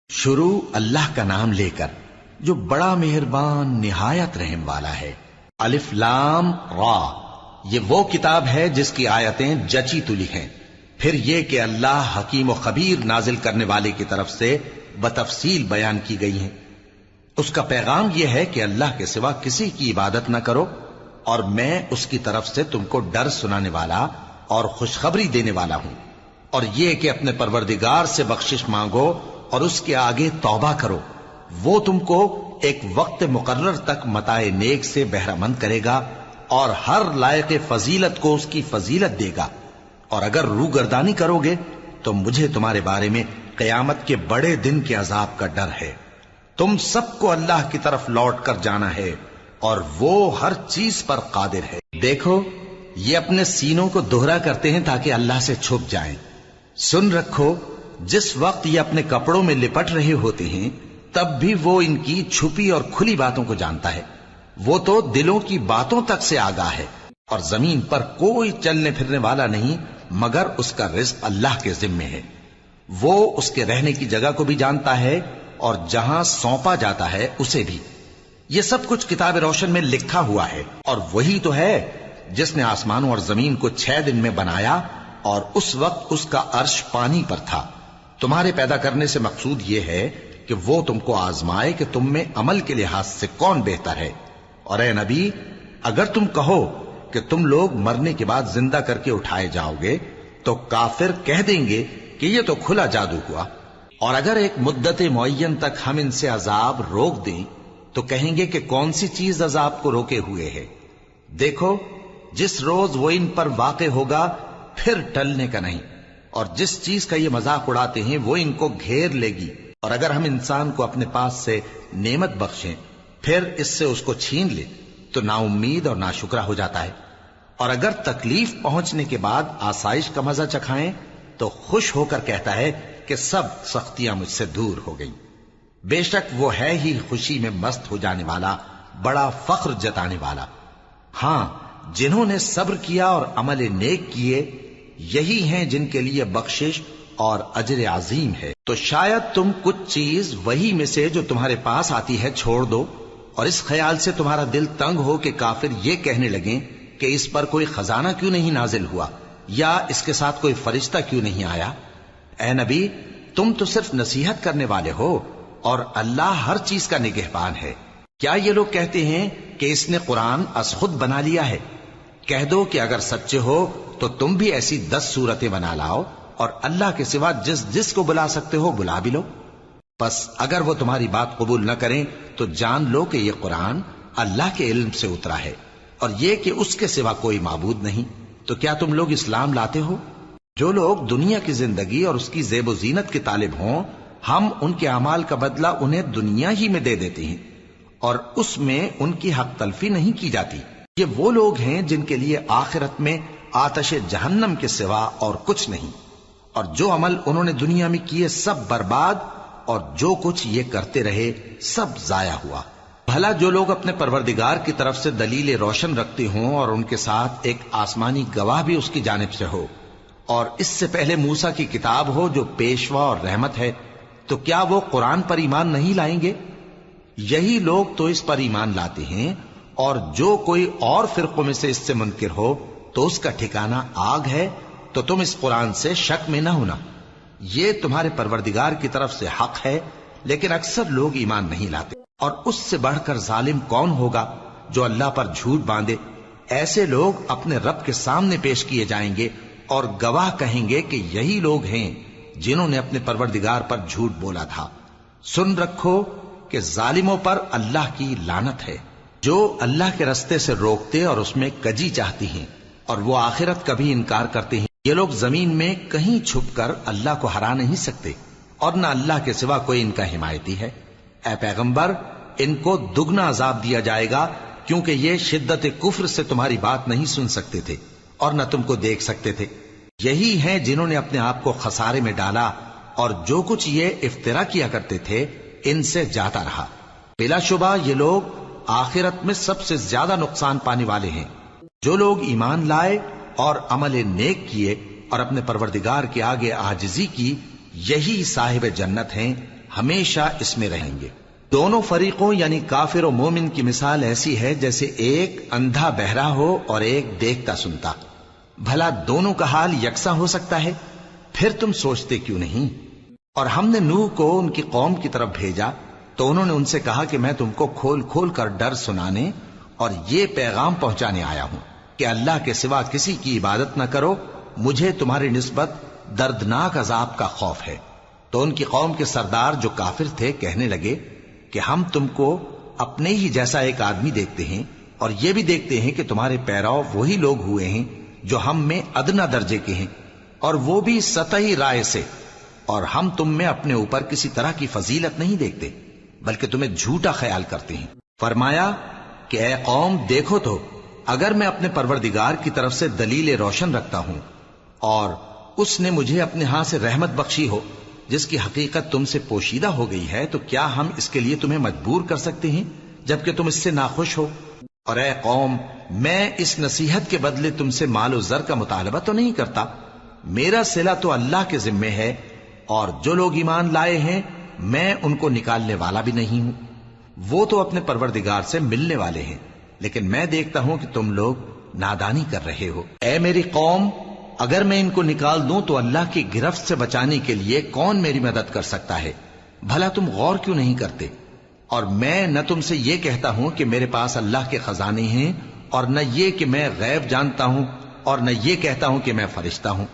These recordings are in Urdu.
شروع اللہ کا نام لے کر جو بڑا مہربان نہایت رحم والا ہے۔ الف لام را، یہ وہ کتاب ہے جس کی آیتیں جچی تلی ہیں۔ پھر یہ کہ اللہ حکیم و خبیر نازل کرنے والے کی طرف سے بتفصیل بیان کی گئی ہیں۔ اس کا پیغام یہ ہے کہ اللہ کے سوا کسی کی عبادت نہ کرو، اور میں اس کی طرف سے تم کو ڈر سنانے والا اور خوشخبری دینے والا ہوں۔ اور یہ کہ اپنے پروردگار سے بخشش مانگو اور اس کے آگے توبہ کرو، وہ تم کو ایک وقت مقرر تک متاع نیک سے بہرہ مند کرے گا اور ہر لائق فضیلت کو اس کی فضیلت دے گا۔ اور اگر روگردانی کرو گے تو مجھے تمہارے بارے میں قیامت کے بڑے دن کے عذاب کا ڈر ہے۔ تم سب کو اللہ کی طرف لوٹ کر جانا ہے اور وہ ہر چیز پر قادر ہے۔ دیکھو، یہ اپنے سینوں کو دوہرا کرتے ہیں تاکہ اللہ سے چھپ جائیں۔ سن رکھو، جس وقت یہ اپنے کپڑوں میں لپٹ رہے ہوتے ہیں تب بھی وہ ان کی چھپی اور کھلی باتوں کو جانتا ہے۔ وہ تو دلوں کی باتوں تک سے آگاہ ہے۔ اور زمین پر کوئی چلنے پھرنے والا نہیں مگر اس کا رزق اللہ کے ذمے ہے۔ وہ اس کے رہنے کی جگہ کو بھی جانتا ہے اور جہاں سونپا جاتا ہے اسے بھی۔ یہ سب کچھ کتاب روشن میں لکھا ہوا ہے۔ اور وہی تو ہے جس نے آسمانوں اور زمین کو 6 دن میں بنایا، اور اس وقت اس کا عرش پانی پر تھا۔ تمہارے پیدا کرنے سے مقصود یہ ہے کہ وہ تم کو آزمائے کہ تم میں عمل کے لحاظ سے کون بہتر ہے۔ اور اے نبی، اگر تم کہو کہ تم لوگ مرنے کے بعد زندہ کر کے اٹھائے جاؤ گے تو کافر کہہ دیں گے کہ یہ تو کھلا جادو ہوا۔ اور اگر ایک مدت معین تک ہم ان سے عذاب روک دیں تو کہیں گے کہ کون سی چیز عذاب کو روکے ہوئے ہے۔ دیکھو، جس روز وہ ان پر واقع ہوگا پھر ٹلنے کا نہیں، اور جس چیز کا یہ مذاق اڑاتے ہیں وہ ان کو گھیر لے گی۔ اور اگر ہم انسان کو اپنے پاس سے نعمت بخشیں پھر اس سے اس کو چھین لے تو نا امید اور ناشکرا ہو جاتا ہے۔ اور اگر تکلیف پہنچنے کے بعد آسائش کا مزہ چکھائیں تو خوش ہو کر کہتا ہے کہ سب سختیاں مجھ سے دور ہو گئیں۔ بے شک وہ ہے ہی خوشی میں مست ہو جانے والا، بڑا فخر جتانے والا۔ ہاں، جنہوں نے صبر کیا اور عمل نیک کیے، یہی ہیں جن کے لیے بخشش اور اجر عظیم ہے۔ تو شاید تم کچھ چیز وہی میں سے جو تمہارے پاس آتی ہے چھوڑ دو، اور اس خیال سے تمہارا دل تنگ ہو کہ کافر یہ کہنے لگیں کہ اس پر کوئی خزانہ کیوں نہیں نازل ہوا، یا اس کے ساتھ کوئی فرشتہ کیوں نہیں آیا۔ اے نبی، تم تو صرف نصیحت کرنے والے ہو، اور اللہ ہر چیز کا نگہبان ہے۔ کیا یہ لوگ کہتے ہیں کہ اس نے قرآن از خود بنا لیا ہے؟ کہہ دو کہ اگر سچے ہو تو تم بھی ایسی 10 صورتیں بنا لاؤ، اور اللہ کے سوا جس جس کو بلا سکتے ہو بلا بھی لو۔ بس اگر وہ تمہاری بات قبول نہ کریں تو جان لو کہ یہ قرآن اللہ کے علم سے اترا ہے، اور یہ کہ اس کے سوا کوئی معبود نہیں۔ تو کیا تم لوگ اسلام لاتے ہو؟ جو لوگ دنیا کی زندگی اور اس کی زیب و زینت کے طالب ہوں، ہم ان کے اعمال کا بدلہ انہیں دنیا ہی میں دے دیتے ہیں، اور اس میں ان کی حق تلفی نہیں کی جاتی۔ یہ وہ لوگ ہیں جن کے لیے آخرت میں آتش جہنم کے سوا اور کچھ نہیں، اور جو عمل انہوں نے دنیا میں کیے سب برباد، اور جو کچھ یہ کرتے رہے سب ضائع ہوا۔ بھلا جو لوگ اپنے پروردگار کی طرف سے دلیل روشن رکھتے ہوں اور ان کے ساتھ ایک آسمانی گواہ بھی اس کی جانب سے ہو، اور اس سے پہلے موسیٰ کی کتاب ہو جو پیشوا اور رحمت ہے، تو کیا وہ قرآن پر ایمان نہیں لائیں گے؟ یہی لوگ تو اس پر ایمان لاتے ہیں، اور جو کوئی اور فرقوں میں سے اس سے منکر ہو تو اس کا ٹھکانہ آگ ہے۔ تو تم اس قرآن سے شک میں نہ ہونا، یہ تمہارے پروردگار کی طرف سے حق ہے، لیکن اکثر لوگ ایمان نہیں لاتے۔ اور اس سے بڑھ کر ظالم کون ہوگا جو اللہ پر جھوٹ باندھے؟ ایسے لوگ اپنے رب کے سامنے پیش کیے جائیں گے اور گواہ کہیں گے کہ یہی لوگ ہیں جنہوں نے اپنے پروردگار پر جھوٹ بولا تھا۔ سن رکھو کہ ظالموں پر اللہ کی لعنت ہے، جو اللہ کے رستے سے روکتے اور اس میں کجی چاہتی ہیں، اور وہ آخرت کا بھی انکار کرتے ہیں۔ یہ لوگ زمین میں کہیں چھپ کر اللہ کو ہرا نہیں سکتے، اور نہ اللہ کے سوا کوئی ان کا حمایتی ہے۔ اے پیغمبر، ان کو دگنا عذاب دیا جائے گا، کیونکہ یہ شدت کفر سے تمہاری بات نہیں سن سکتے تھے اور نہ تم کو دیکھ سکتے تھے۔ یہی ہیں جنہوں نے اپنے آپ کو خسارے میں ڈالا، اور جو کچھ یہ افترا کیا کرتے تھے ان سے جاتا رہا۔ بلا شبہ یہ لوگ آخرت میں سب سے زیادہ نقصان پانے والے ہیں۔ جو لوگ ایمان لائے اور عمل نیک کیے اور اپنے پروردگار کے آگے عاجزی کی، یہی صاحب جنت ہیں، ہمیشہ اس میں رہیں گے۔ دونوں فریقوں یعنی کافر و مومن کی مثال ایسی ہے جیسے ایک اندھا بہرا ہو اور ایک دیکھتا سنتا۔ بھلا دونوں کا حال یکساں ہو سکتا ہے؟ پھر تم سوچتے کیوں نہیں؟ اور ہم نے نوح کو ان کی قوم کی طرف بھیجا تو انہوں نے ان سے کہا کہ میں تم کو کھول کھول کر ڈر سنانے اور یہ پیغام پہنچانے آیا ہوں کہ اللہ کے سوا کسی کی عبادت نہ کرو، مجھے تمہاری نسبت دردناک عذاب کا خوف ہے۔ تو ان کی قوم کے سردار جو کافر تھے کہنے لگے کہ ہم تم کو اپنے ہی جیسا ایک آدمی دیکھتے ہیں اور یہ بھی دیکھتے ہیں کہ تمہارے پیرو وہی لوگ ہوئے ہیں جو ہم میں ادنا درجے کے ہیں، اور وہ بھی سطحی رائے سے، اور ہم تم میں اپنے اوپر کسی طرح کی فضیلت نہیں دیکھتے بلکہ تمہیں جھوٹا خیال کرتے ہیں۔ فرمایا کہ اے قوم دیکھو تو، اگر میں اپنے پروردگار کی طرف سے دلیل روشن رکھتا ہوں اور اس نے مجھے اپنے ہاں سے رحمت بخشی ہو جس کی حقیقت تم سے پوشیدہ ہو گئی ہے، تو کیا ہم اس کے لیے تمہیں مجبور کر سکتے ہیں جبکہ تم اس سے ناخوش ہو؟ اور اے قوم، میں اس نصیحت کے بدلے تم سے مال و زر کا مطالبہ تو نہیں کرتا، میرا صلہ تو اللہ کے ذمے ہے، اور جو لوگ ایمان لائے ہیں میں ان کو نکالنے والا بھی نہیں ہوں، وہ تو اپنے پروردگار سے ملنے والے ہیں، لیکن میں دیکھتا ہوں کہ تم لوگ نادانی کر رہے ہو۔ اے میری قوم، اگر میں ان کو نکال دوں تو اللہ کی گرفت سے بچانے کے لیے کون میری مدد کر سکتا ہے؟ بھلا تم غور کیوں نہیں کرتے؟ اور میں نہ تم سے یہ کہتا ہوں کہ میرے پاس اللہ کے خزانے ہیں، اور نہ یہ کہ میں غیب جانتا ہوں، اور نہ یہ کہتا ہوں کہ میں فرشتہ ہوں،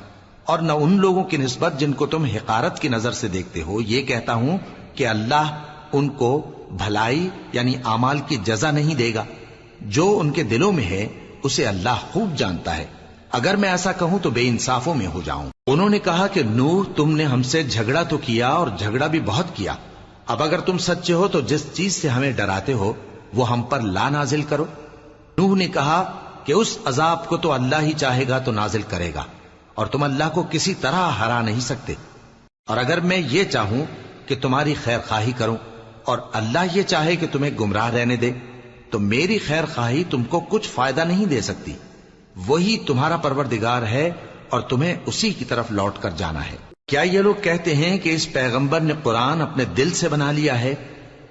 اور نہ ان لوگوں کی نسبت جن کو تم حقارت کی نظر سے دیکھتے ہو یہ کہتا ہوں کہ اللہ ان کو بھلائی یعنی اعمال کی جزا نہیں دے گا۔ جو ان کے دلوں میں ہے اسے اللہ خوب جانتا ہے، اگر میں ایسا کہوں تو بے انصافوں میں ہو جاؤں۔ انہوں نے کہا کہ نوح، تم نے ہم سے جھگڑا تو کیا اور جھگڑا بھی بہت کیا، اب اگر تم سچے ہو تو جس چیز سے ہمیں ڈراتے ہو وہ ہم پر لا نازل کرو۔ نوح نے کہا کہ اس عذاب کو تو اللہ ہی چاہے گا تو نازل کرے گا، اور تم اللہ کو کسی طرح ہرا نہیں سکتے، اور اگر میں یہ چاہوں کہ تمہاری خیر خواہی کروں اور اللہ یہ چاہے کہ تمہیں گمراہ رہنے دے تو میری خیر خواہی تم کو کچھ فائدہ نہیں دے سکتی۔ وہی تمہارا پروردگار ہے اور تمہیں اسی کی طرف لوٹ کر جانا ہے۔ کیا یہ لوگ کہتے ہیں کہ اس پیغمبر نے قرآن اپنے دل سے بنا لیا ہے؟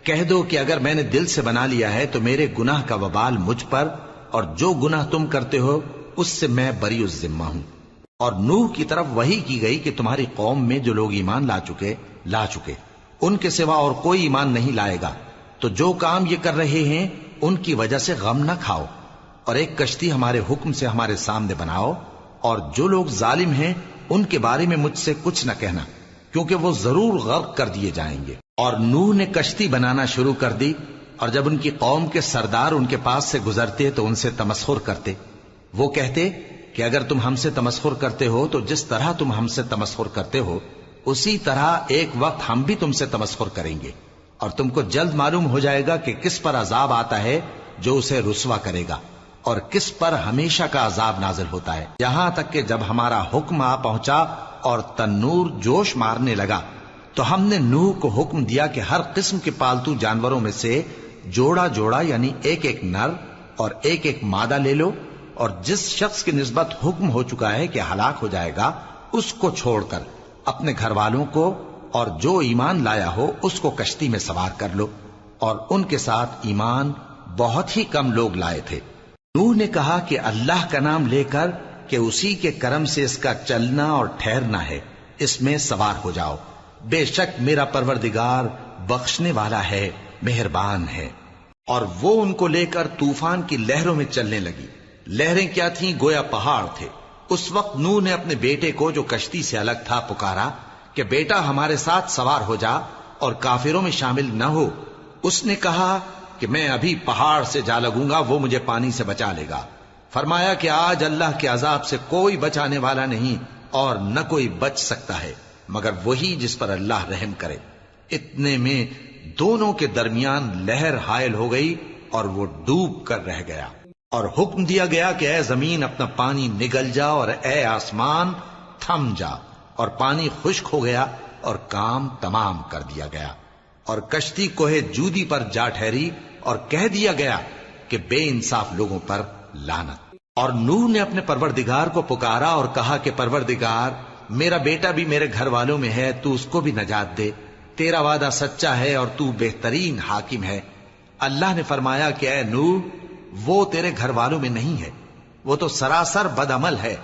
کہہ دو کہ اگر میں نے دل سے بنا لیا ہے تو میرے گناہ کا وبال مجھ پر، اور جو گناہ تم کرتے ہو اس سے میں بری الذمہ ہوں۔ اور نوح کی طرف وحی کی گئی کہ تمہاری قوم میں جو لوگ ایمان لا چکے ان کے سوا اور کوئی ایمان نہیں لائے گا، تو جو کام یہ کر رہے ہیں ان کی وجہ سے غم نہ کھاؤ، اور ایک کشتی ہمارے حکم سے ہمارے سامنے بناؤ، اور جو لوگ ظالم ہیں ان کے بارے میں مجھ سے کچھ نہ کہنا، کیونکہ وہ ضرور غرق کر دیے جائیں گے۔ اور نوح نے کشتی بنانا شروع کر دی، اور جب ان کی قوم کے سردار ان کے پاس سے گزرتے تو ان سے تمسخر کرتے۔ وہ کہتے کہ اگر تم ہم سے تمسخر کرتے ہو تو جس طرح تم ہم سے تمسخر کرتے ہو اسی طرح ایک وقت ہم بھی تم سے تمسخر کریں گے، اور تم کو جلد معلوم ہو جائے گا کہ کس پر عذاب آتا ہے جو اسے رسوا کرے گا، اور کس پر ہمیشہ کا عذاب نازل ہوتا ہے، یہاں تک کہ جب ہمارا حکم آ پہنچا اور تنور جوش مارنے لگا تو ہم نے نوح کو حکم دیا کہ ہر قسم کے پالتو جانوروں میں سے جوڑا جوڑا یعنی ایک ایک نر اور ایک ایک مادہ لے لو، اور جس شخص کی نسبت حکم ہو چکا ہے کہ ہلاک ہو جائے گا اس کو چھوڑ کر اپنے گھر والوں کو اور جو ایمان لایا ہو اس کو کشتی میں سوار کر لو، اور ان کے ساتھ ایمان بہت ہی کم لوگ لائے تھے۔ نوح نے کہا کہ اللہ کا نام لے کر کہ اسی کے کرم سے اس کا چلنا اور ٹھہرنا ہے، اس میں سوار ہو جاؤ، بے شک میرا پروردگار بخشنے والا ہے، مہربان ہے۔ اور وہ ان کو لے کر طوفان کی لہروں میں چلنے لگی۔ لہریں کیا تھیں؟ گویا پہاڑ تھے۔ اس وقت نوح نے اپنے بیٹے کو جو کشتی سے الگ تھا پکارا کہ بیٹا ہمارے ساتھ سوار ہو جا اور کافروں میں شامل نہ ہو۔ اس نے کہا کہ میں ابھی پہاڑ سے جا لگوں گا، وہ مجھے پانی سے بچا لے گا۔ فرمایا کہ آج اللہ کے عذاب سے کوئی بچانے والا نہیں اور نہ کوئی بچ سکتا ہے مگر وہی جس پر اللہ رحم کرے۔ اتنے میں دونوں کے درمیان لہر حائل ہو گئی اور وہ ڈوب کر رہ گیا، اور حکم دیا گیا کہ اے زمین اپنا پانی نگل جا اور اے آسمان تھم جا، اور پانی خشک ہو گیا اور کام تمام کر دیا گیا، اور کشتی کوہ جودی پر جا ٹھہری، اور کہہ دیا گیا کہ بے انصاف لوگوں پر لعنت۔ اور نوح نے اپنے پروردگار کو پکارا اور کہا کہ پروردگار، میرا بیٹا بھی میرے گھر والوں میں ہے، تو اس کو بھی نجات دے، تیرا وعدہ سچا ہے اور تو بہترین حاکم ہے۔ اللہ نے فرمایا کہ اے نوح، وہ تیرے گھر والوں میں نہیں ہے، وہ تو سراسر بد عمل ہے،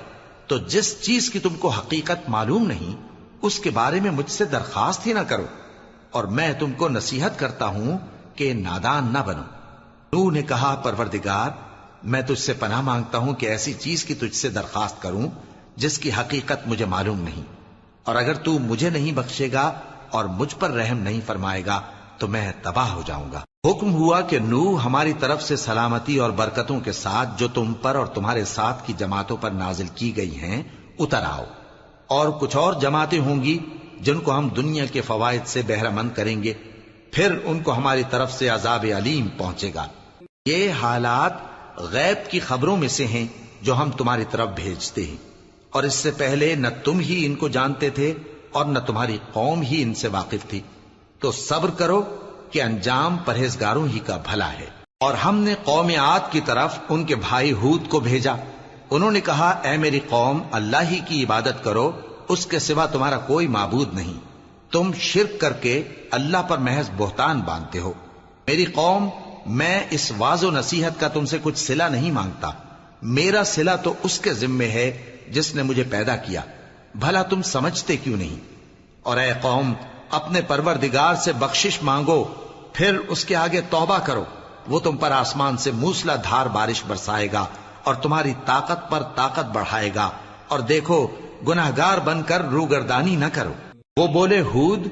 تو جس چیز کی تم کو حقیقت معلوم نہیں اس کے بارے میں مجھ سے درخواست ہی نہ کرو، اور میں تم کو نصیحت کرتا ہوں کہ نادان نہ بنو۔ نوح نے کہا پروردگار، میں تجھ سے پناہ مانگتا ہوں کہ ایسی چیز کی تجھ سے درخواست کروں جس کی حقیقت مجھے معلوم نہیں، اور اگر تو مجھے نہیں بخشے گا اور مجھ پر رحم نہیں فرمائے گا تو میں تباہ ہو جاؤں گا۔ حکم ہوا کہ نوح ہماری طرف سے سلامتی اور برکتوں کے ساتھ جو تم پر اور تمہارے ساتھ کی جماعتوں پر نازل کی گئی ہیں اتر آؤ، اور کچھ اور جماعتیں ہوں گی جن کو ہم دنیا کے فوائد سے بہرہ مند کریں گے، پھر ان کو ہماری طرف سے عذاب علیم پہنچے گا۔ یہ حالات غیب کی خبروں میں سے ہیں جو ہم تمہاری طرف بھیجتے ہیں، اور اس سے پہلے نہ تم ہی ان کو جانتے تھے اور نہ تمہاری قوم ہی ان سے واقف تھی، تو صبر کرو کہ انجام پرہیزگاروں ہی کا بھلا ہے۔ اور ہم نے قوم عاد کی طرف ان کے بھائی ہود کو بھیجا، انہوں نے کہا اے میری قوم، اللہ ہی کی عبادت کرو، اس کے سوا تمہارا کوئی معبود نہیں، تم شرک کر کے اللہ پر محض بہتان باندھتے ہو۔ میری قوم، میں اس واعظ و نصیحت کا تم سے کچھ صلہ نہیں مانگتا، میرا صلہ تو اس کے ذمے ہے جس نے مجھے پیدا کیا، بھلا تم سمجھتے کیوں نہیں؟ اور اے قوم، اپنے پروردگار سے بخشش مانگو، پھر اس کے آگے توبہ کرو، وہ تم پر آسمان سے موسلا دھار بارش برسائے گا اور تمہاری طاقت پر طاقت بڑھائے گا، اور دیکھو گناہگار بن کر روگردانی نہ کرو۔ وہ بولے ہود،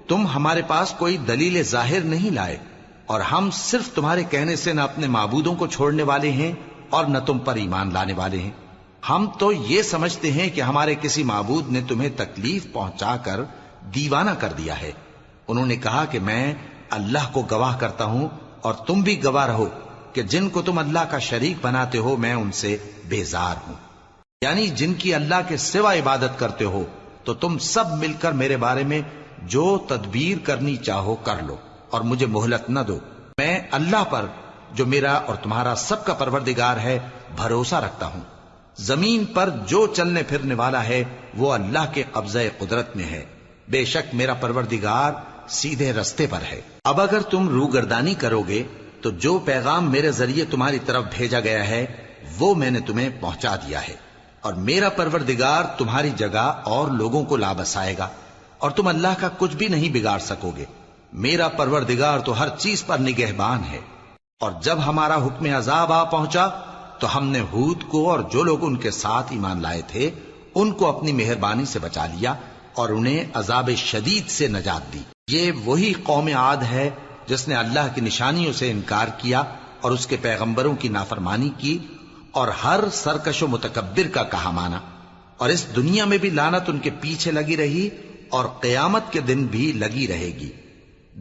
تم ہمارے پاس کوئی دلیل ظاہر نہیں لائے، اور ہم صرف تمہارے کہنے سے نہ اپنے معبودوں کو چھوڑنے والے ہیں اور نہ تم پر ایمان لانے والے ہیں۔ ہم تو یہ سمجھتے ہیں کہ ہمارے کسی معبود نے تمہیں تکلیف پہنچا کر دیوانہ کر دیا ہے۔ انہوں نے کہا کہ میں اللہ کو گواہ کرتا ہوں اور تم بھی گواہ رہو کہ جن کو تم اللہ کا شریک بناتے ہو میں ان سے بیزار ہوں، یعنی جن کی اللہ کے سوا عبادت کرتے ہو، تو تم سب مل کر میرے بارے میں جو تدبیر کرنی چاہو کر لو اور مجھے مہلت نہ دو۔ میں اللہ پر جو میرا اور تمہارا سب کا پروردگار ہے بھروسہ رکھتا ہوں۔ زمین پر جو چلنے پھرنے والا ہے وہ اللہ کے قبضہ قدرت میں ہے، بے شک میرا پروردگار سیدھے رستے پر ہے۔ اب اگر تم روگردانی کرو گے تو جو پیغام میرے ذریعے تمہاری طرف بھیجا گیا ہے وہ میں نے تمہیں پہنچا دیا ہے، اور میرا پروردگار تمہاری جگہ اور لوگوں کو لا بسائے گا، اور تم اللہ کا کچھ بھی نہیں بگاڑ سکو گے۔ میرا پروردگار تو ہر چیز پر نگہبان ہے۔ اور جب ہمارا حکم عذاب آ پہنچا تو ہم نے ہود کو اور جو لوگ ان کے ساتھ ایمان لائے تھے ان کو اپنی مہربانی سے بچا لیا اور انہیں عذاب شدید سے نجات دی۔ یہ وہی قوم عاد ہے جس نے اللہ کی نشانیوں سے انکار کیا اور اس کے پیغمبروں کی نافرمانی کی اور ہر سرکش و متکبر کا کہا مانا، اور اس دنیا میں بھی لعنت ان کے پیچھے لگی رہی اور قیامت کے دن بھی لگی رہے گی۔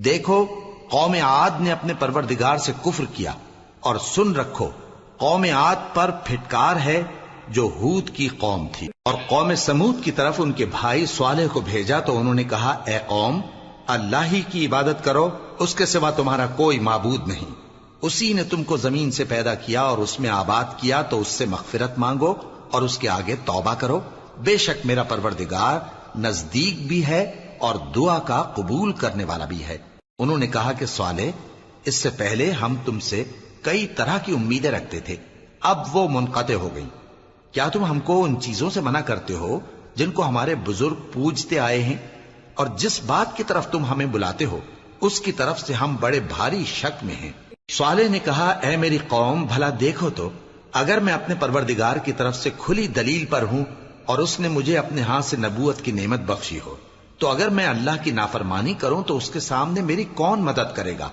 دیکھو قوم عاد نے اپنے پروردگار سے کفر کیا، اور سن رکھو قوم عاد پر پھٹکار ہے جو ہود کی قوم تھی۔ اور قوم سمود کی طرف ان کے بھائی صالح کو بھیجا تو انہوں نے کہا اے قوم، اللہ ہی کی عبادت کرو، اس کے سوا تمہارا کوئی معبود نہیں، اسی نے تم کو زمین سے پیدا کیا اور اس میں آباد کیا، تو اس سے مغفرت مانگو اور اس کے آگے توبہ کرو، بے شک میرا پروردگار نزدیک بھی ہے اور دعا کا قبول کرنے والا بھی ہے۔ انہوں نے کہا کہ صالح، اس سے پہلے ہم تم سے کئی طرح کی امیدیں رکھتے تھے، اب وہ منقطع ہو گئی۔ کیا تم ہم کو ان چیزوں سے منع کرتے ہو جن کو ہمارے بزرگ پوجتے آئے ہیں؟ اور جس بات کی طرف تم ہمیں بلاتے ہو اس کی طرف سے ہم بڑے بھاری شک میں ہیں۔ صالح نے کہا اے میری قوم، بھلا دیکھو تو اگر میں اپنے پروردگار کی طرف سے کھلی دلیل پر ہوں اور اس نے مجھے اپنے ہاتھ سے نبوت کی نعمت بخشی ہو، تو اگر میں اللہ کی نافرمانی کروں تو اس کے سامنے میری کون مدد کرے گا؟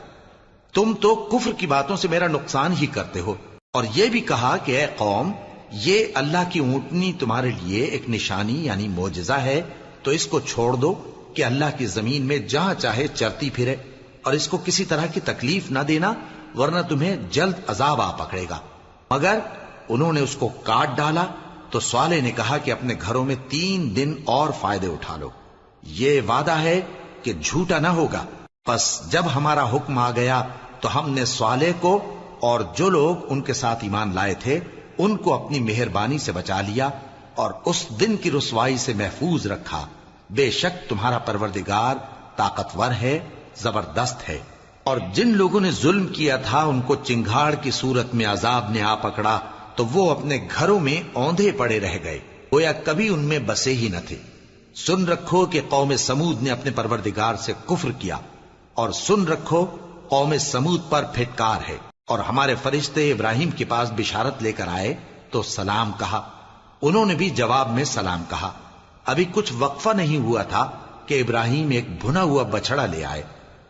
تم تو کفر کی باتوں سے میرا نقصان ہی کرتے ہو۔ اور یہ بھی کہا کہ اے قوم، یہ اللہ کی اونٹنی تمہارے لیے ایک نشانی یعنی معجزہ ہے، تو اس کو چھوڑ دو کہ اللہ کی زمین میں جہاں چاہے چرتی پھرے، اور اس کو کسی طرح کی تکلیف نہ دینا ورنہ تمہیں جلد عذاب آ پکڑے گا۔ مگر انہوں نے اس کو کاٹ ڈالا تو صالح نے کہا کہ اپنے گھروں میں 3 دن اور فائدے اٹھا لو، یہ وعدہ ہے کہ جھوٹا نہ ہوگا۔ پس جب ہمارا حکم آ گیا تو ہم نے صالح کو اور جو لوگ ان کے ساتھ ایمان لائے تھے ان کو اپنی مہربانی سے بچا لیا اور اس دن کی رسوائی سے محفوظ رکھا، بے شک تمہارا پروردگار طاقتور ہے، زبردست ہے۔ اور جن لوگوں نے ظلم کیا تھا ان کو چنگھاڑ کی صورت میں عذاب نے آ پکڑا تو وہ اپنے گھروں میں اوندھے پڑے رہ گئے، گویا کبھی ان میں بسے ہی نہ تھے۔ سن رکھو کہ قوم سمود نے اپنے پروردگار سے کفر کیا، اور سن رکھو قوم سمود پر پھٹکار ہے۔ اور ہمارے فرشتے ابراہیم کے پاس بشارت لے کر آئے تو سلام کہا، انہوں نے بھی جواب میں سلام کہا۔ ابھی کچھ وقفہ نہیں ہوا تھا کہ ابراہیم ایک بھنا ہوا بچڑا لے آئے۔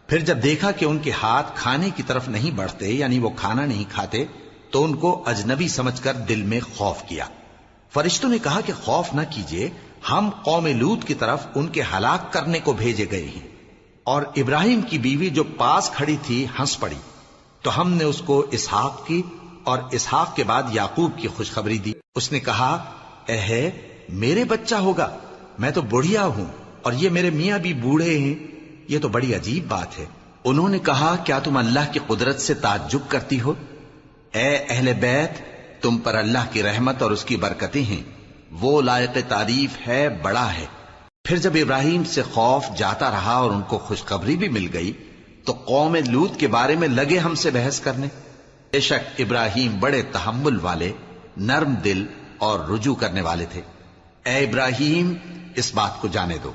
پھر جب دیکھا کہ ان کے ہاتھ کھانے کی طرف نہیں بڑھتے، یعنی وہ کھانا نہیں کھاتے، تو ان کو اجنبی سمجھ کر دل میں خوف کیا۔ فرشتوں نے کہا کہ خوف نہ کیجیے، ہم قوم لوط کی طرف ان کے ہلاک کرنے کو بھیجے گئے ہیں۔ اور ابراہیم کی بیوی جو پاس کھڑی تھی ہنس پڑی، تو ہم نے اس کو اسحاق کی اور اسحاق کے بعد یعقوب کی خوشخبری دی۔ اس نے کہا، اے میرے بچہ ہوگا، میں تو بڑھیا ہوں اور یہ میرے میاں بھی بوڑھے ہیں، یہ تو بڑی عجیب بات ہے۔ انہوں نے کہا، کیا تم اللہ کی قدرت سے تعجب کرتی ہو؟ اے اہل بیت، تم پر اللہ کی رحمت اور اس کی برکتیں ہیں، وہ لائق تعریف ہے، بڑا ہے۔ پھر جب ابراہیم سے خوف جاتا رہا اور ان کو خوشخبری بھی مل گئی تو قوم لوط کے بارے میں لگے ہم سے بحث کرنے۔ بے شک ابراہیم بڑے تحمل والے، نرم دل اور رجوع کرنے والے تھے۔ اے ابراہیم، اس بات کو جانے دو،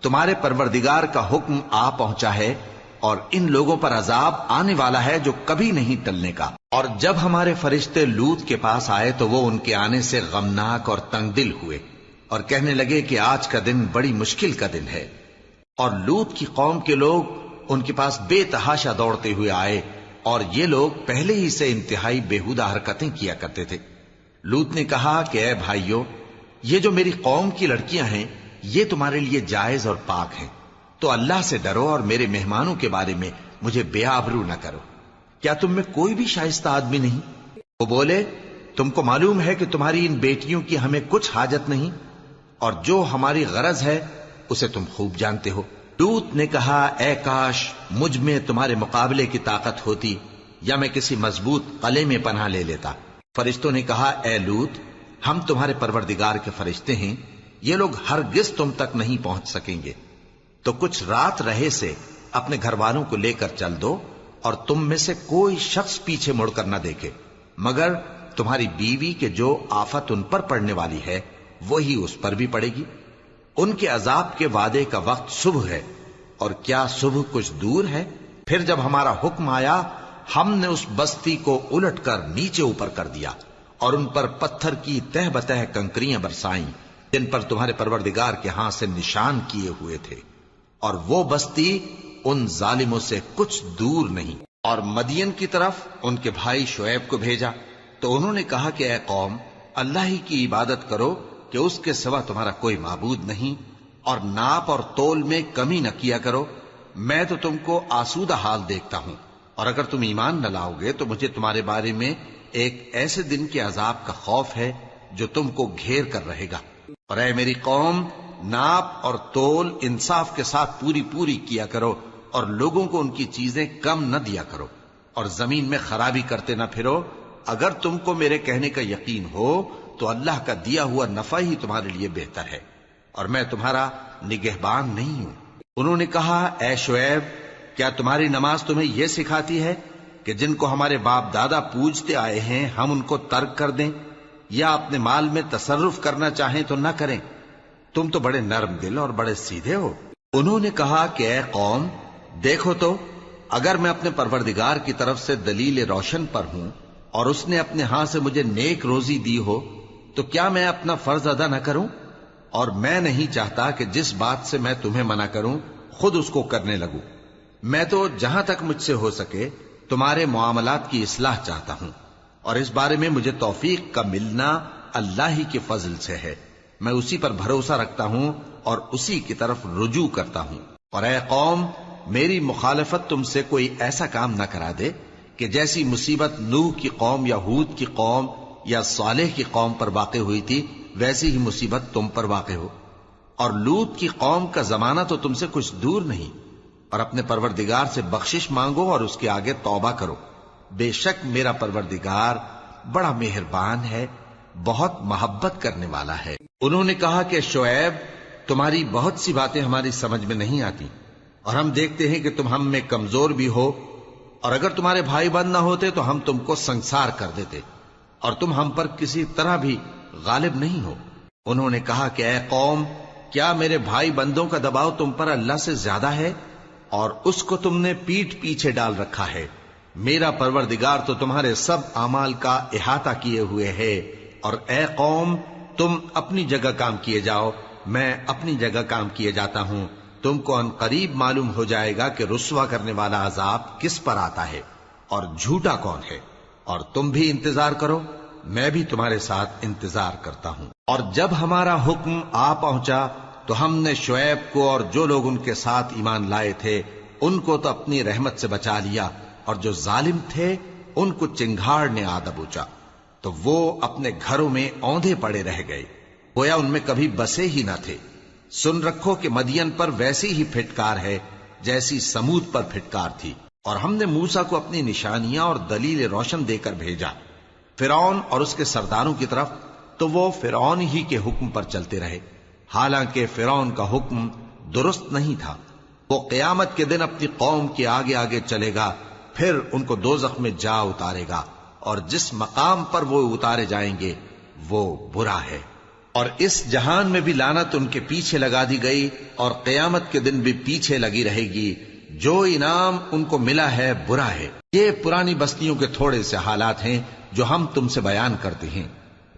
تمہارے پروردگار کا حکم آ پہنچا ہے اور ان لوگوں پر عذاب آنے والا ہے جو کبھی نہیں ٹلنے کا۔ اور جب ہمارے فرشتے لوط کے پاس آئے تو وہ ان کے آنے سے غمناک اور تنگ دل ہوئے اور کہنے لگے کہ آج کا دن بڑی مشکل کا دن ہے۔ اور لوط کی قوم کے لوگ ان کے پاس بے تحاشا دوڑتے ہوئے آئے، اور یہ لوگ پہلے ہی سے انتہائی بےہودہ حرکتیں کیا کرتے تھے۔ لوط نے کہا کہ اے بھائیو، یہ جو میری قوم کی لڑکیاں ہیں یہ تمہارے لیے جائز اور پاک ہیں، تو اللہ سے ڈرو اور میرے مہمانوں کے بارے میں مجھے بے آبرو نہ کرو۔ کیا تم میں کوئی بھی شائستہ آدمی نہیں؟ وہ بولے، تم کو معلوم ہے کہ تمہاری ان بیٹیوں کی ہمیں کچھ حاجت نہیں، اور جو ہماری غرض ہے اسے تم خوب جانتے ہو۔ لوط نے کہا، اے کاش مجھ میں تمہارے مقابلے کی طاقت ہوتی، یا میں کسی مضبوط قلعے میں پناہ لے لیتا۔ فرشتوں نے کہا، اے لوط، ہم تمہارے پروردگار کے فرشتے ہیں، یہ لوگ ہرگز تم تک نہیں پہنچ سکیں گے، تو کچھ رات رہے سے اپنے گھر والوں کو لے کر چل دو، اور تم میں سے کوئی شخص پیچھے مڑ کر نہ دیکھے، مگر تمہاری بیوی کے جو آفت ان پر پڑنے والی ہے وہی اس پر بھی پڑے گی۔ ان کے عذاب کے وعدے کا وقت صبح ہے، اور کیا صبح کچھ دور ہے؟ پھر جب ہمارا حکم آیا ہم نے اس بستی کو الٹ کر نیچے اوپر کر دیا اور ان پر پتھر کی تہ بتہ کنکریاں برسائیں جن پر تمہارے پروردگار کے ہاں سے نشان کیے ہوئے تھے، اور وہ بستی ان ظالموں سے کچھ دور نہیں۔ اور مدین کی طرف ان کے بھائی شعیب کو بھیجا تو انہوں نے کہا کہ اے قوم، اللہ ہی کی عبادت کرو کہ اس کے سوا تمہارا کوئی معبود نہیں، اور ناپ اور تول میں کمی نہ کیا کرو، میں تو تم کو آسودہ حال دیکھتا ہوں، اور اگر تم ایمان نہ لاؤ گے تو مجھے تمہارے بارے میں ایک ایسے دن کے عذاب کا خوف ہے جو تم کو گھیر کر رہے گا۔ اور اے میری قوم، ناپ اور تول انصاف کے ساتھ پوری پوری کیا کرو، اور لوگوں کو ان کی چیزیں کم نہ دیا کرو، اور زمین میں خرابی کرتے نہ پھرو۔ اگر تم کو میرے کہنے کا یقین ہو تو اللہ کا دیا ہوا نفع ہی تمہارے لیے بہتر ہے، اور میں تمہارا نگہبان نہیں ہوں۔ انہوں نے کہا، اے شعیب، کیا تمہاری نماز تمہیں یہ سکھاتی ہے کہ جن کو ہمارے باپ دادا پوجتے آئے ہیں ہم ان کو ترک کر دیں، یا اپنے مال میں تصرف کرنا چاہیں تو نہ کریں؟ تم تو بڑے نرم دل اور بڑے سیدھے ہو۔ انہوں نے کہا کہ اے قوم، دیکھو تو، اگر میں اپنے پروردگار کی طرف سے دلیل روشن پر ہوں اور اس نے اپنے ہاں سے مجھے نیک روزی دی ہو تو کیا میں اپنا فرض ادا نہ کروں؟ اور میں نہیں چاہتا کہ جس بات سے میں تمہیں منع کروں خود اس کو کرنے لگوں۔ میں تو جہاں تک مجھ سے ہو سکے تمہارے معاملات کی اصلاح چاہتا ہوں، اور اس بارے میں مجھے توفیق کا ملنا اللہ ہی کے فضل سے ہے۔ میں اسی پر بھروسہ رکھتا ہوں اور اسی کی طرف رجوع کرتا ہوں۔ اور اے قوم، میری مخالفت تم سے کوئی ایسا کام نہ کرا دے کہ جیسی مصیبت نوح کی قوم یا ہود کی قوم یا صالح کی قوم پر واقع ہوئی تھی ویسی ہی مصیبت تم پر واقع ہو۔ اور لوط کی قوم کا زمانہ تو تم سے کچھ دور نہیں، اور اپنے پروردگار سے بخشش مانگو اور اس کے آگے توبہ کرو، بے شک میرا پروردگار بڑا مہربان ہے، بہت محبت کرنے والا ہے۔ انہوں نے کہا کہ شعیب، تمہاری بہت سی باتیں ہماری سمجھ میں نہیں آتی، اور ہم دیکھتے ہیں کہ تم ہم میں کمزور بھی ہو، اور اگر تمہارے بھائی بند نہ ہوتے تو ہم تم کو سنسار کر دیتے، اور تم ہم پر کسی طرح بھی غالب نہیں ہو۔ انہوں نے کہا کہ اے قوم، کیا میرے بھائی بندوں کا دباؤ تم پر اللہ سے زیادہ ہے، اور اس کو تم نے پیٹھ پیچھے ڈال رکھا ہے؟ میرا پروردگار تو تمہارے سب اعمال کا احاطہ کیے ہوئے ہے۔ اور اے قوم، تم اپنی جگہ کام کیے جاؤ، میں اپنی جگہ کام کیے جاتا ہوں۔ تم کو ان قریب معلوم ہو جائے گا کہ رسوا کرنے والا عذاب کس پر آتا ہے اور جھوٹا کون ہے، اور تم بھی انتظار کرو، میں بھی تمہارے ساتھ انتظار کرتا ہوں۔ اور جب ہمارا حکم آ پہنچا تو ہم نے شعیب کو اور جو لوگ ان کے ساتھ ایمان لائے تھے ان کو تو اپنی رحمت سے بچا لیا، اور جو ظالم تھے ان کو چنگھاڑ نے آ دبوچا، تو وہ اپنے گھروں میں اوندھے پڑے رہ گئے، گویا ان میں کبھی بسے ہی نہ تھے۔ سن رکھو کہ مدین پر ویسی ہی پھٹکار ہے جیسی سمود پر پھٹکار تھی۔ اور ہم نے موسیٰ کو اپنی نشانیاں اور دلیل روشن دے کر بھیجا فرعون اور اس کے سرداروں کی طرف، تو وہ فرعون ہی کے حکم پر چلتے رہے، حالانکہ فرعون کا حکم درست نہیں تھا۔ وہ قیامت کے دن اپنی قوم کے آگے آگے چلے گا، پھر ان کو دوزخ میں جا اتارے گا، اور جس مقام پر وہ اتارے جائیں گے وہ برا ہے۔ اور اس جہان میں بھی لعنت ان کے پیچھے لگا دی گئی، اور قیامت کے دن بھی پیچھے لگی رہے گی۔ جو انعام ان کو ملا ہے برا ہے۔ یہ پرانی بستیوں کے تھوڑے سے حالات ہیں جو ہم تم سے بیان کرتے ہیں،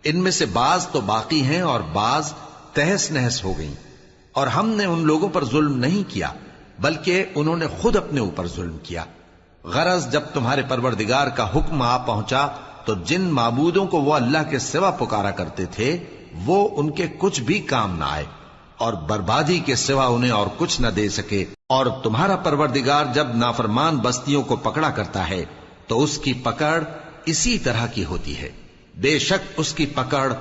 ان میں سے بعض تو باقی ہیں اور بعض تہس نہس ہو گئیں۔ اور ہم نے ان لوگوں پر ظلم نہیں کیا بلکہ انہوں نے خود اپنے اوپر ظلم کیا۔ غرض جب تمہارے پروردگار کا حکم آ پہنچا تو جن معبودوں کو وہ اللہ کے سوا پکارا کرتے تھے وہ ان کے کچھ بھی کام نہ آئے، اور بربادی کے سوا انہیں اور کچھ نہ دے سکے۔ اور تمہارا پروردگار جب نافرمان بستیوں کو پکڑا کرتا ہے تو اس کی پکڑ اسی طرح کی ہوتی ہے، بے شک اس کی پکڑ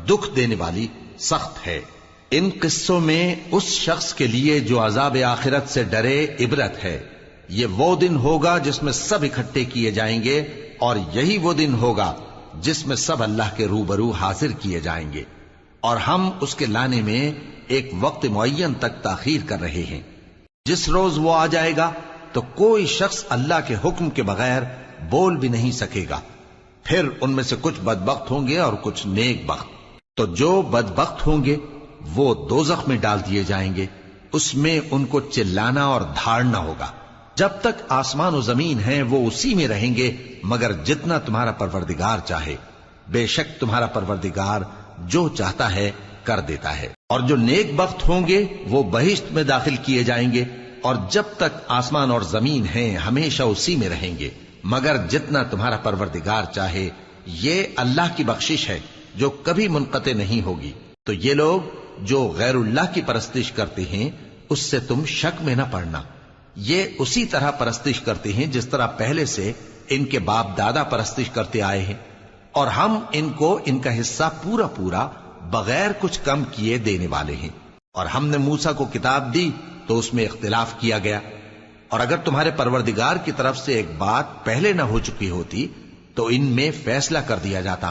دکھ دینے والی سخت ہے۔ ان قصوں میں اس شخص کے لیے جو عذاب آخرت سے ڈرے عبرت ہے۔ یہ وہ دن ہوگا جس میں سب اکٹھے کیے جائیں گے، اور یہی وہ دن ہوگا جس میں سب اللہ کے روبرو حاضر کیے جائیں گے، اور ہم اس کے لانے میں ایک وقت معین تک تاخیر کر رہے ہیں۔ جس روز وہ آ جائے گا تو کوئی شخص اللہ کے حکم کے بغیر بول بھی نہیں سکے گا۔ پھر ان میں سے کچھ بدبخت ہوں گے اور کچھ نیک بخت۔ تو جو بدبخت ہوں گے وہ دوزخ میں ڈال دیے جائیں گے، اس میں ان کو چلانا اور دھاڑنا ہوگا۔ جب تک آسمان و زمین ہیں وہ اسی میں رہیں گے مگر جتنا تمہارا پروردگار چاہے، بے شک تمہارا پروردگار جو چاہتا ہے کر دیتا ہے۔ اور جو نیک بخت ہوں گے وہ بہشت میں داخل کیے جائیں گے، اور جب تک آسمان اور زمین ہیں ہمیشہ اسی میں رہیں گے مگر جتنا تمہارا پروردگار چاہے۔ یہ اللہ کی بخشش ہے جو کبھی منقطع نہیں ہوگی۔ تو یہ لوگ جو غیر اللہ کی پرستش کرتے ہیں اس سے تم شک میں نہ پڑنا، یہ اسی طرح پرستش کرتے ہیں جس طرح پہلے سے ان کے باپ دادا پرستش کرتے آئے ہیں، اور ہم ان کو ان کا حصہ پورا پورا بغیر کچھ کم کیے دینے والے ہیں۔ اور ہم نے موسیٰ کو کتاب دی تو اس میں اختلاف کیا گیا، اور اگر تمہارے پروردگار کی طرف سے ایک بات پہلے نہ ہو چکی ہوتی تو ان میں فیصلہ کر دیا جاتا،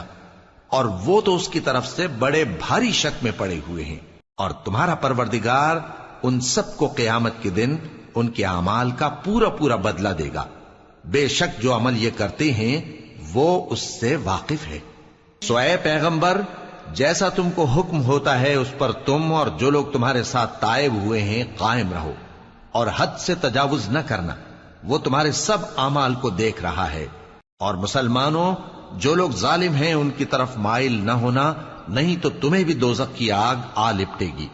اور وہ تو اس کی طرف سے بڑے بھاری شک میں پڑے ہوئے ہیں۔ اور تمہارا پروردگار ان سب کو قیامت کے دن ان کے اعمال کا پورا پورا بدلہ دے گا، بے شک جو عمل یہ کرتے ہیں وہ اس سے واقف ہے۔ سو اے پیغمبر، جیسا تم کو حکم ہوتا ہے اس پر تم اور جو لوگ تمہارے ساتھ تائب ہوئے ہیں قائم رہو، اور حد سے تجاوز نہ کرنا، وہ تمہارے سب اعمال کو دیکھ رہا ہے۔ اور مسلمانوں، جو لوگ ظالم ہیں ان کی طرف مائل نہ ہونا، نہیں تو تمہیں بھی دوزخ کی آگ آ لپٹے گی،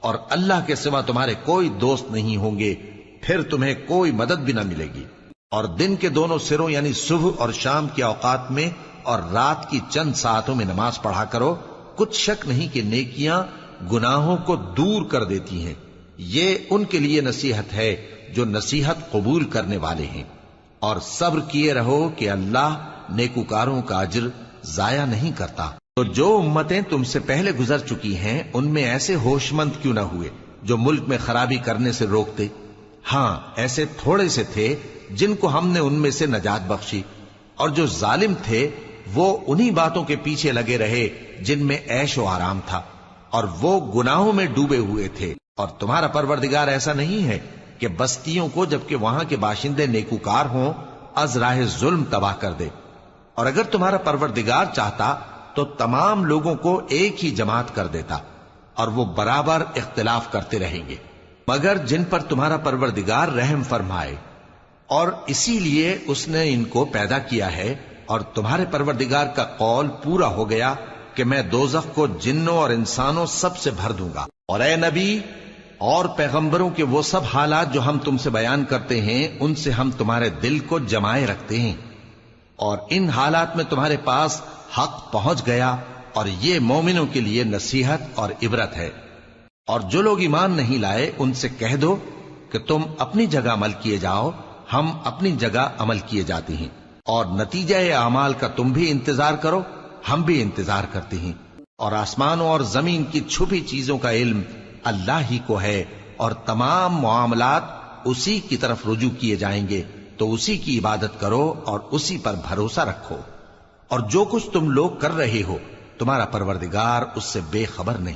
اور اللہ کے سوا تمہارے کوئی دوست نہیں ہوں گے، پھر تمہیں کوئی مدد بھی نہ ملے گی۔ اور دن کے دونوں سروں یعنی صبح اور شام کے اوقات میں اور رات کی چند ساعتوں میں نماز پڑھا کرو، کچھ شک نہیں کہ نیکیاں گناہوں کو دور کر دیتی ہیں۔ یہ ان کے لیے نصیحت ہے جو نصیحت قبول کرنے والے ہیں۔ اور صبر کیے رہو کہ اللہ نیکوکاروں کا اجر ضائع نہیں کرتا۔ تو جو امتیں تم سے پہلے گزر چکی ہیں ان میں ایسے ہوش مند کیوں نہ ہوئے جو ملک میں خرابی کرنے سے روکتے؟ ہاں، ایسے تھوڑے سے تھے جن کو ہم نے ان میں سے نجات بخشی، اور جو ظالم تھے وہ انہی باتوں کے پیچھے لگے رہے جن میں عیش و آرام تھا، اور وہ گناہوں میں ڈوبے ہوئے تھے۔ اور تمہارا پروردگار ایسا نہیں ہے کہ بستیوں کو جبکہ وہاں کے باشندے نیکوکار ہوں از راہ ظلم تباہ کر دے، اور اگر تمہارا پروردگار چاہتا تو تمام لوگوں کو ایک ہی جماعت کر دیتا، اور وہ برابر اختلاف کرتے رہیں گے، مگر جن پر تمہارا پروردگار رحم فرمائے، اور اسی لیے اس نے ان کو پیدا کیا ہے، اور تمہارے پروردگار کا قول پورا ہو گیا کہ میں دوزخ کو جنوں اور انسانوں سب سے بھر دوں گا۔ اور اے نبی اور پیغمبروں کے وہ سب حالات جو ہم تم سے بیان کرتے ہیں، ان سے ہم تمہارے دل کو جمائے رکھتے ہیں، اور ان حالات میں تمہارے پاس حق پہنچ گیا، اور یہ مومنوں کے لیے نصیحت اور عبرت ہے۔ اور جو لوگ ایمان نہیں لائے ان سے کہہ دو کہ تم اپنی جگہ عمل کیے جاؤ، ہم اپنی جگہ عمل کیے جاتے ہیں، اور نتیجہ اعمال کا تم بھی انتظار کرو، ہم بھی انتظار کرتے ہیں، اور آسمانوں اور زمین کی چھپی چیزوں کا علم اللہ ہی کو ہے، اور تمام معاملات اسی کی طرف رجوع کیے جائیں گے، تو اسی کی عبادت کرو اور اسی پر بھروسہ رکھو، اور جو کچھ تم لوگ کر رہے ہو تمہارا پروردگار اس سے بے خبر نہیں۔